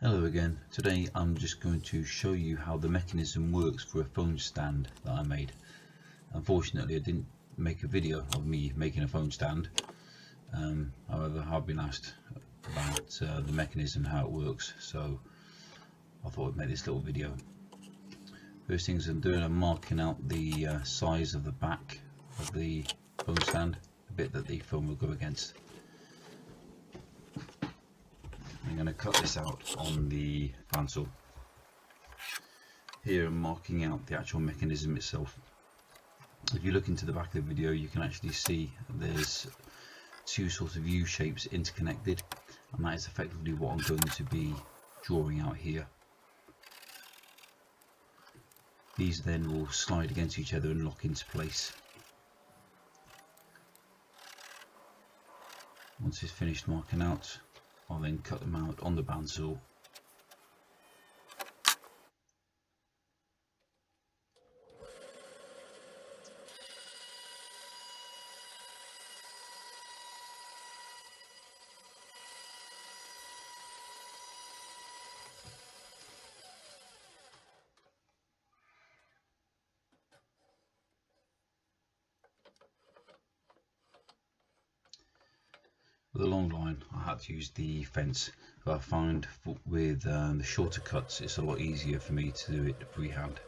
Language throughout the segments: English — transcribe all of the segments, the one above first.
Hello again. Today I'm just going to show you how the mechanism works for a phone stand that I made. Unfortunately I didn't make a video of me making a phone stand, however I've been asked about the mechanism, how it works, so I thought I'd make this little video. First things I'm doing, I'm marking out the size of the back of the phone stand, the bit that the phone will go against. I'm going to cut this out on the bandsaw. Here I'm marking out the actual mechanism itself. If you look into the back of the video, you can actually see there's two sort of U shapes interconnected, and that is effectively what I'm going to be drawing out here. These then will slide against each other and lock into place. Once it's finished marking out, I'll then cut them out on the bandsaw. With a long line I had to use the fence, but I find with the shorter cuts it's a lot easier for me to do it freehand.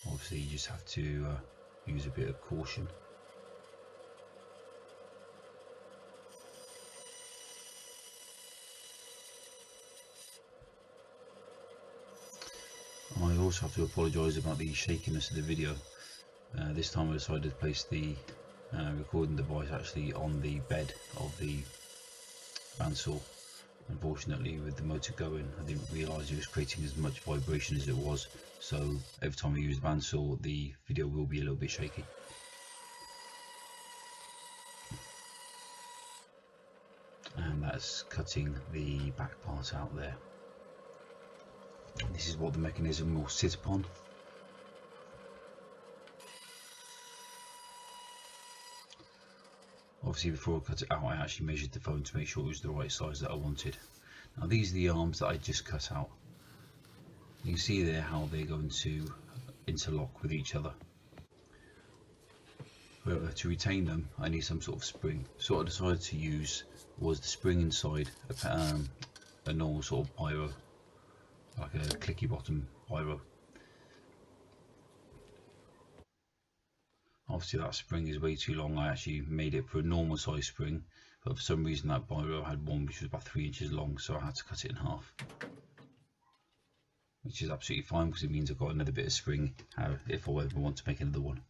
Obviously you just have to use a bit of caution. I also have to apologise about the shakiness of the video. This time I decided to place the recording device actually on the bed of the bandsaw. Unfortunately, with the motor going, I didn't realise it was creating as much vibration as it was, so every time I use the bandsaw the video will be a little bit shaky. And that's cutting the back part out there. This is what the mechanism will sit upon. Obviously before I cut it out I actually measured the phone to make sure it was the right size that I wanted. Now these are the arms that I just cut out. You can see there how they're going to interlock with each other. However, to retain them I need some sort of spring. So what I decided to use was the spring inside a normal sort of pyro, like a clicky bottom pyro. Obviously that spring is way too long. I actually made it for a normal size spring, but for some reason that pyro had one which was about 3 inches long, so I had to cut it in half, which is absolutely fine because it means I've got another bit of spring if I ever want to make another one.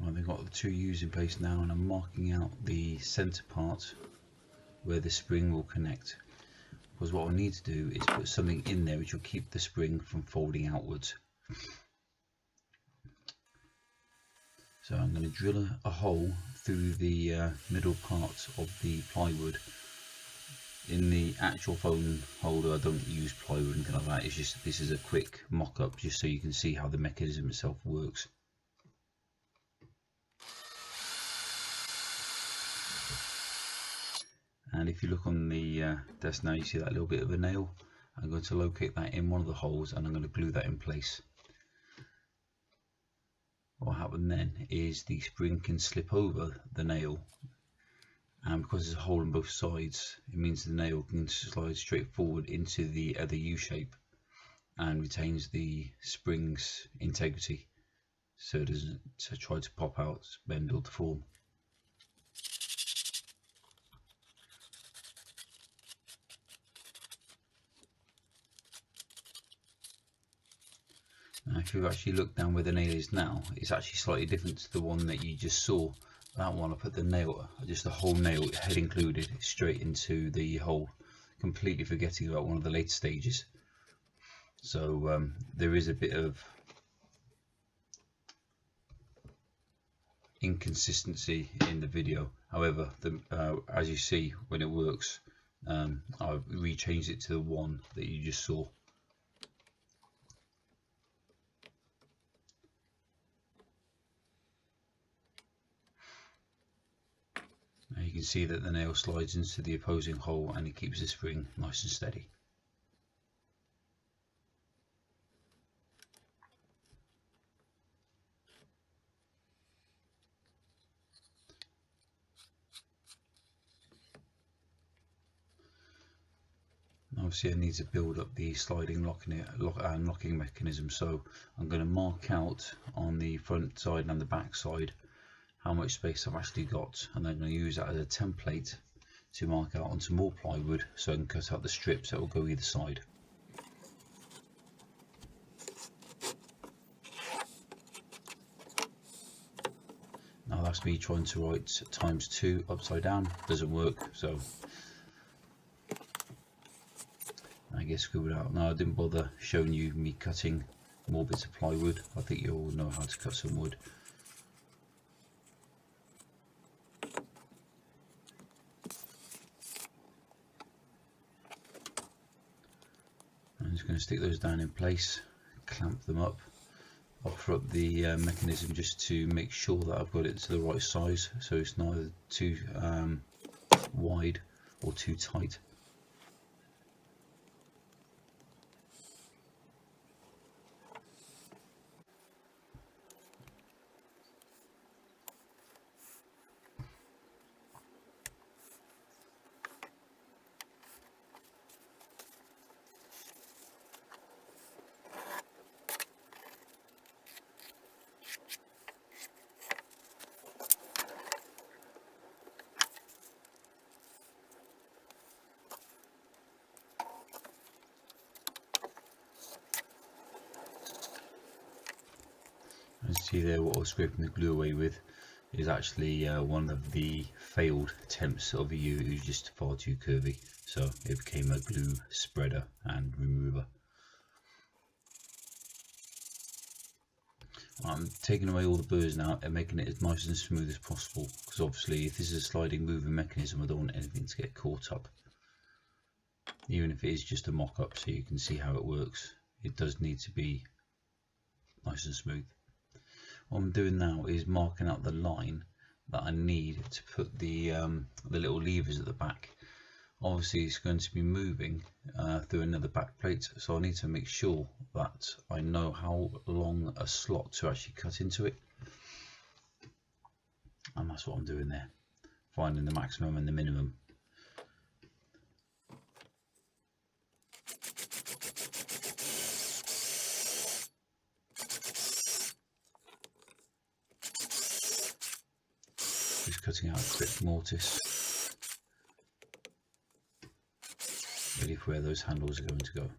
I've got the two U's in place now, and I'm marking out the centre part where the spring will connect, because what I need to do is put something in there which will keep the spring from folding outwards. So I'm going to drill a hole through the middle part of the plywood. In the actual phone holder I don't use plywood or anything like that, it's just, this is a quick mock-up just so you can see how the mechanism itself works. And if you look on the desk now, you see that little bit of a nail. I'm going to locate that in one of the holes and I'm going to glue that in place. What will happen then is the spring can slip over the nail, and because there's a hole on both sides, it means the nail can slide straight forward into the other U shape and retains the spring's integrity, so it doesn't try to pop out, bend or deform. Now if you actually look down where the nail is now, it's actually slightly different to the one that you just saw. That one I put the nail, just the whole nail, head included, straight into the hole, completely forgetting about one of the later stages. So there is a bit of inconsistency in the video. However, as you see when it works, I've rechanged it to the one that you just saw. see that the nail slides into the opposing hole and it keeps the spring nice and steady. Obviously I need to build up the sliding locking mechanism, so I'm going to mark out on the front side and the back side how much space I've actually got, and then I'm going to use that as a template to mark out on some more plywood so I can cut out the strips that will go either side. Now that's me trying to write ×2 upside down, doesn't work, so I get screwed out. Now I didn't bother showing you me cutting more bits of plywood. I think you all know how to cut some wood. I'm just going to stick those down in place, clamp them up, offer up the mechanism just to make sure that I've got it to the right size, so it's neither too wide or too tight. As you see there, what I was scraping the glue away with is actually one of the failed attempts of a U. It was just far too curvy, so it became a glue spreader and remover. I'm taking away all the burrs now and making it as nice and smooth as possible, because obviously if this is a sliding moving mechanism I don't want anything to get caught up. Even if it is just a mock-up so you can see how it works, it does need to be nice and smooth. What I'm doing now is marking out the line that I need to put the little levers at the back. Obviously it's going to be moving through another back plate, so I need to make sure that I know how long a slot to actually cut into it, and that's what I'm doing there, finding the maximum and the minimum. Just cutting out a quick mortise, ready for where those handles are going to go.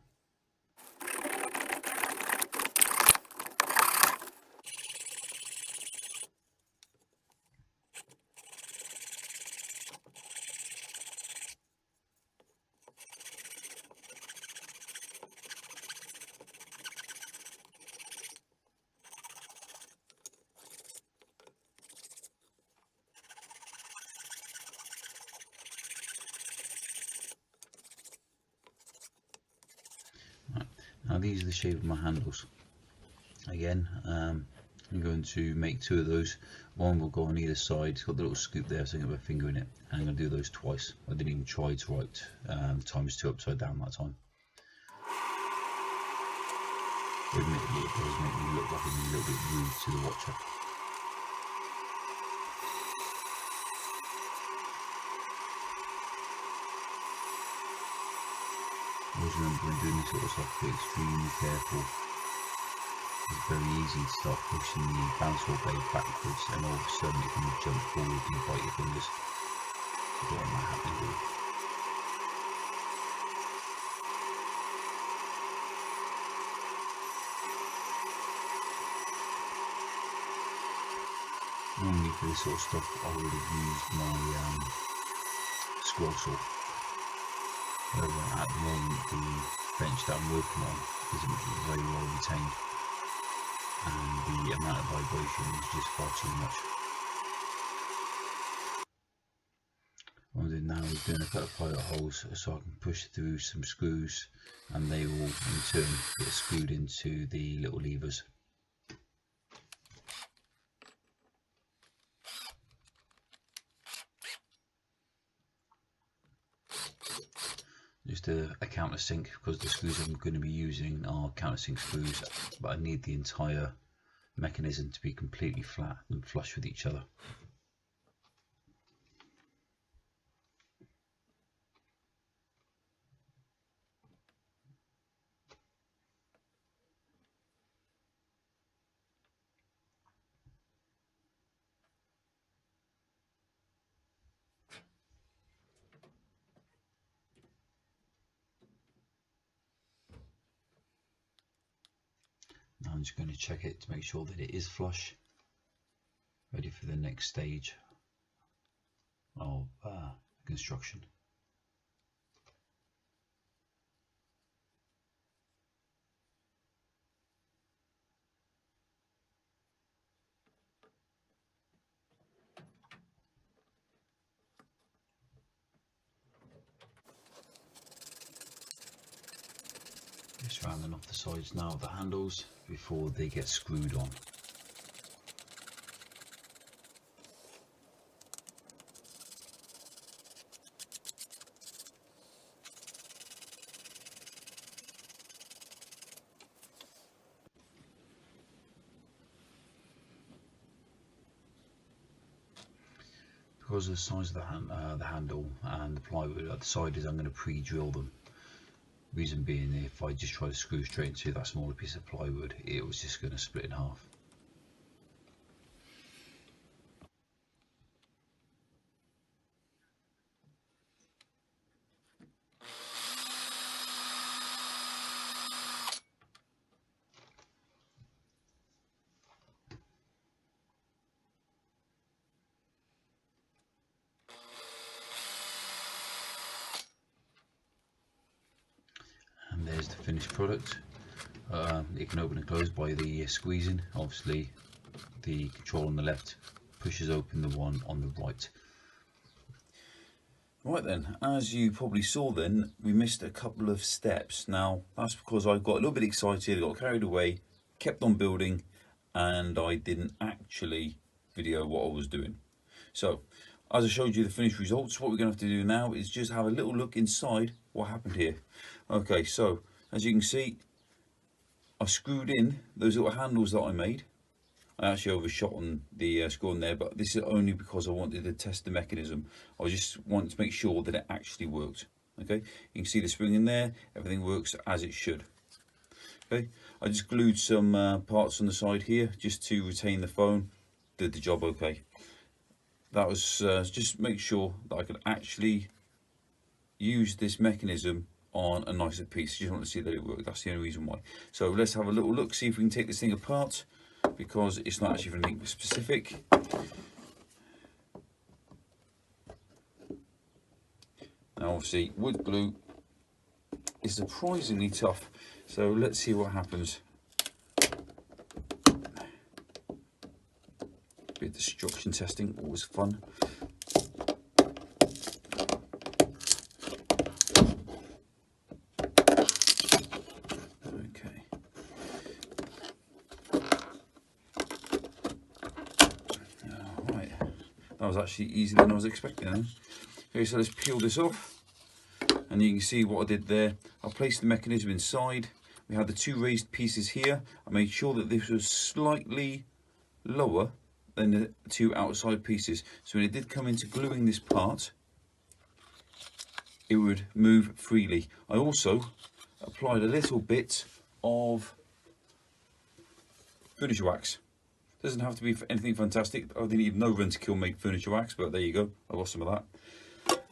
Now these are the shape of my handles. Again, I'm going to make two of those. One will go on either side. It's got the little scoop there, so I can get my finger in it. And I'm going to do those twice. I didn't even try to write ×2 upside down that time. Admittedly, it does make me look like I'm a little bit rude to the watcher. Always remember when doing this sort of stuff, be extremely careful. It's very easy to start pushing the bandsaw blade backwards and all of a sudden it can jump forward and bite your fingers. You don't want that happening, do you? Normally for this sort of stuff I would have used my scroll saw. However, at the moment the bench that I'm working on isn't very well retained, and the amount of vibration is just far too much. What I'm doing now is doing a couple of pilot holes so I can push through some screws and they will in turn get screwed into the little levers. just a countersink, because the screws I'm going to be using are countersink screws, but I need the entire mechanism to be completely flat and flush with each other. Now I'm just going to check it to make sure that it is flush, ready for the next stage of construction. Just rounding off the sides now of the handles before they get screwed on. Because of the size of the handle and the plywood at the side, I'm going to pre-drill them. Reason being, if I just try to screw straight into that smaller piece of plywood, it was just going to split in half. And there's the finished product. It can open and close by the squeezing. Obviously the control on the left pushes open the one on the right. Right then, as you probably saw then, we missed a couple of steps. Now that's because I got a little bit excited, got carried away, kept on building, and I didn't actually video what I was doing. So as I showed you the finished results, what we're going to have to do now is just have a little look inside what happened here. Okay, so as you can see, I screwed in those little handles that I made. I actually overshot on the screw on there, but this is only because I wanted to test the mechanism. I just wanted to make sure that it actually worked. Okay, you can see the spring in there, everything works as it should. Okay, I just glued some parts on the side here just to retain the phone. Did the job okay. That was just make sure that I could actually use this mechanism on a nicer piece. I just want to see that it worked. That's the only reason why. So let's have a little look, see if we can take this thing apart, because it's not actually for anything specific. Now obviously wood glue is surprisingly tough, so let's see what happens. Bit of destruction testing, always fun. Okay. Alright, that was actually easier than I was expecting then. Okay, so let's peel this off, and you can see what I did there. I placed the mechanism inside. We had the two raised pieces here. I made sure that this was slightly lower than the two outside pieces, so when it did come into gluing this part, it would move freely. I also applied a little bit of furniture wax. Doesn't have to be anything fantastic. I didn't even know Rent-A-Kill made furniture wax, but there you go, I got some of that.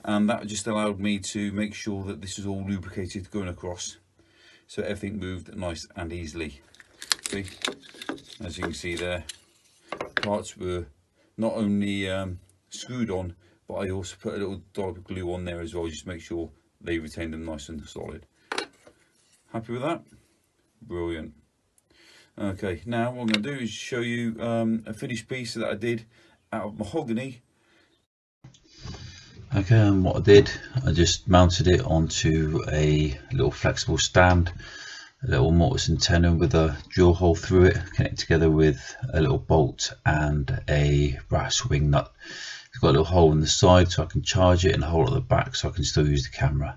And that just allowed me to make sure that this is all lubricated going across, so everything moved nice and easily. See, as you can see there, parts were not only screwed on, but I also put a little dab of glue on there as well, just to make sure they retained them nice and solid. Happy with that? Brilliant. Okay, now what I'm going to do is show you a finished piece that I did out of mahogany. Okay, and what I did, I just mounted it onto a little flexible stand, a little mortise and tenon with a drill hole through it, connected together with a little bolt and a brass wing nut. It's got a little hole in the side so I can charge it, and a hole at the back so I can still use the camera.